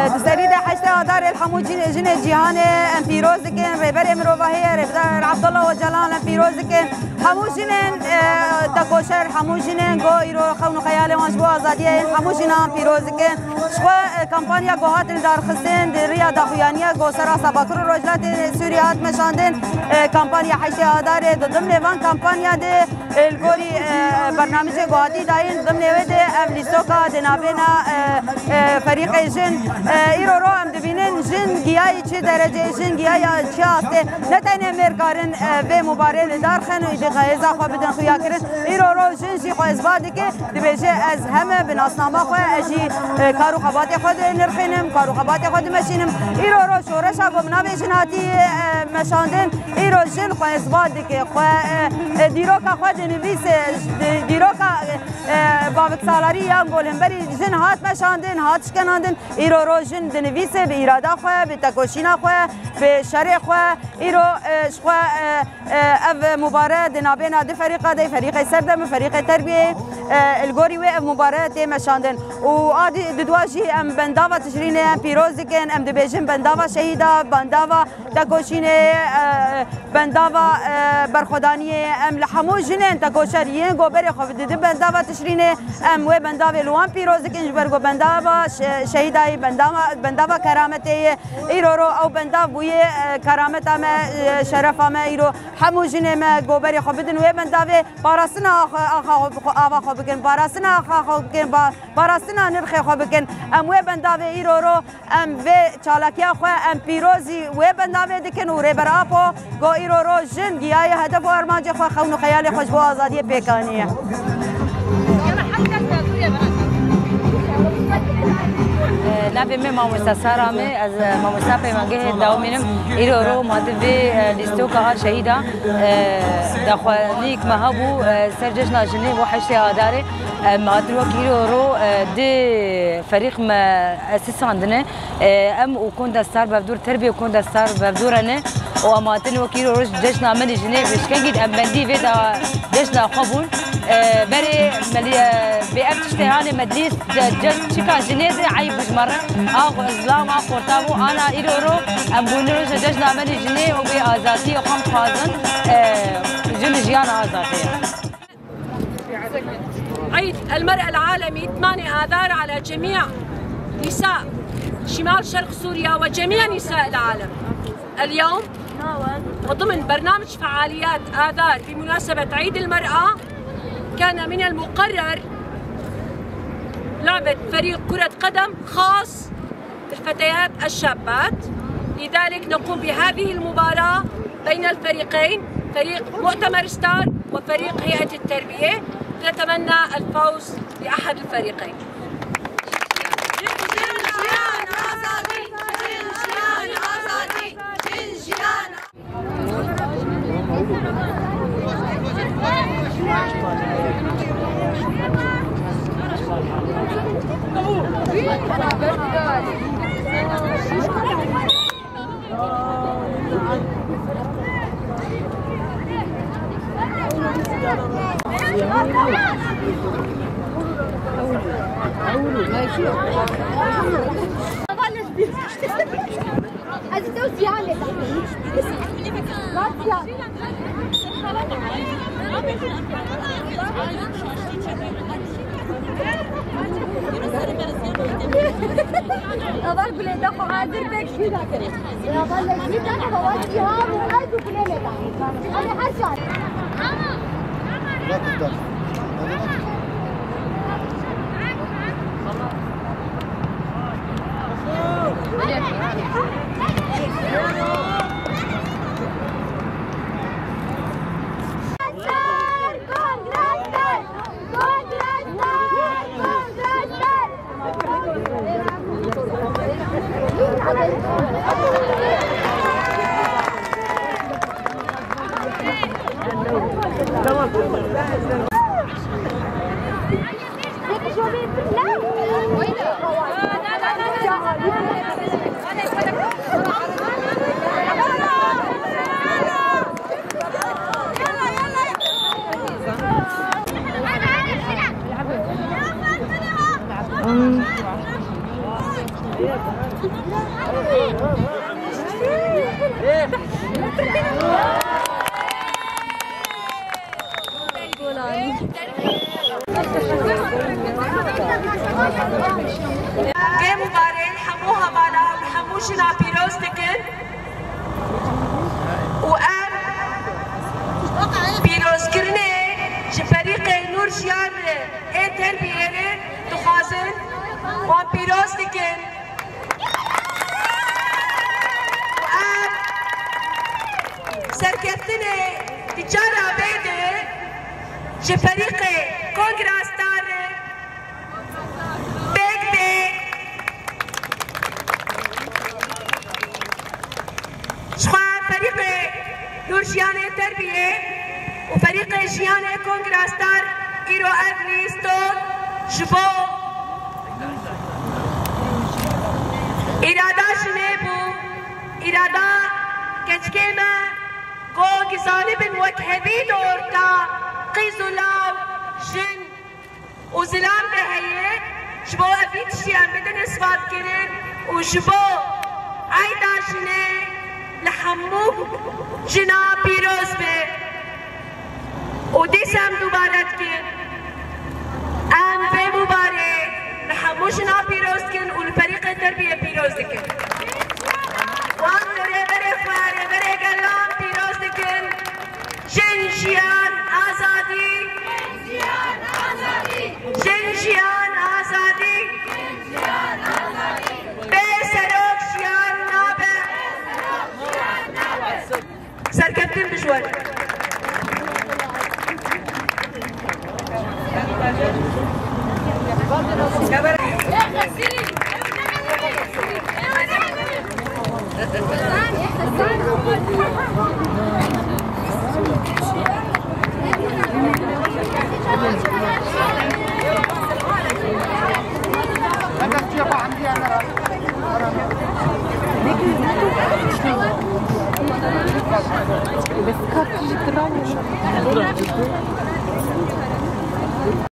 دسريد حشتا دار الحمو جن جهان امبيروز كان ريبر امروفا هي ريبر عبد الله وجلال امبيروز كان حمو جن تكوشر حمو جن جو يرو خونو خيال وانشبو ازاديه حمو جن امبيروز كان شو كامبانيا جوهات دار خسين دريا دخيانيه جو سرا سباكر رجلات سوريات مشاندن كامبانيا حشتا دار ضمن وان كامبانيا دي الكوري برنامج جوهاتي داين ضمن ود افليسوكا دنابنا فريق جن ایرو هم دبینن جن گیایی چه درجه جن گیایی چه است نتنه مرکارن و مبارل دار خن ایده غیزا خو بدن خویا کرن ایرو جن شی خو اثبات که دبیجه از همه بناسنامه خو اجی کارو خبات خود نرخینم کارو خبات خود ماشینم ایرو شورشا گمنا بجناتی مشاندن ایرو جن خو اثبات که خو دیروکا خود نویس دیروکا باوک سالاری یا گولنبری جن هات مشاندن هات شکناندن ایرو جن دنویسه به ایراده خواه به تکوشینا خواه به شرع خواه ایرو شخواه او مباراه دنابینا ده فریقه ده فریق سردم فریق تربیه الگوری و او مباراه ده مشاندن و آدی ددواجی ام بنداوا تشرینه ام پیروز دکن ام دبیجن بنداوا شهیده بنداوا تکوشینه بنداوا برخودانیه ام لحمو جنین تکوشریین گوبر خواه ده بنداوا تشرینه ام و بنداوا لوان پیروز دکن جبرگو بنداوا شهیده بنداوا کرامتی ایرو او بنداوا بوی کرامت ما شرف ما ایرو همو جنه ما گوبر خواه بدن و بنداوا پاراستنا آوا خواه بکن پاراستنا خواه بکن پاراستنا نرخ خواه بکن ام و بنداوا ایرو ام و چالاکیا خواه ام پیروزی و بنداوا دکن و ریبر آپو گو ایرو جن گیای هدف و ارمانج خواه خون خیال خوش بو آزادی پیکانیه نبی می ماموستا سرامی از ماموستا پیمانگه داومینم ایرو مادوی لیستو که ها شهیدا دخوانیک مهابو سرجش ناجنی و حشتی آداره مادرو ایرو دی فریق ما اساساندنه ام و کن دستار بفدور تربیه کن دستار بفدورنه و اماتن و ایرو جشن عملی جنی بشکنگید ام بندی وی دا جشن خبون بري بأفتشتهاني مدليس جد شكا جنيزي عيب بجمرة أخو إسلام أخو تابو أنا إيرو أمبونيرو ججنا مني جنيه وبي آزاتي وخم خازن جن جيانا آزاتي عيد المرأة العالمي 8 آذار على جميع نساء شمال شرق سوريا وجميع نساء العالم. اليوم وضمن برنامج فعاليات آذار بمناسبة عيد المرأة كان من المقرر لعبة فريق كرة قدم خاص بالفتيات الشابات، لذلك نقوم بهذه المباراة بين الفريقين، فريق مؤتمر ستار وفريق هيئة التربية، نتمنى الفوز لأحد الفريقين. أظل بلاد أخو عادر بك شو ذاك؟ أظل لك ذاك فواتي ها وعادوا بلاد أنا حرشان. مبارك حموها مالا وحموشنا بيروز دكن وأم بيروز كرني فريق نور جيان تربية دخازن وأم بيروز دكن وأم سركتني تجارة بيدي فريق كونغراس داري فريق نور جيان تربية وفريق جيان كونغراستار إيرو أفنيستون جبو إرادة جنيبو إرادة كتكيمة قو جزانب وكهبي دورتا قيزولاو جن وزلام بهية جبو أفيد شيان بدن إسفاد كرين وجبو عيدا جنيب لحموك جنا بيروز به وديسم دوبارت كن ام في مبارك لحمو جنا بيروز كن والفريق التربية بيروز كن وانتري بري فاري بري قلام بيروز كن جنجيان آزادي جنجيان آزادي بسروك جيان نابع سركبتن بشوار بس كارت جبت الرابع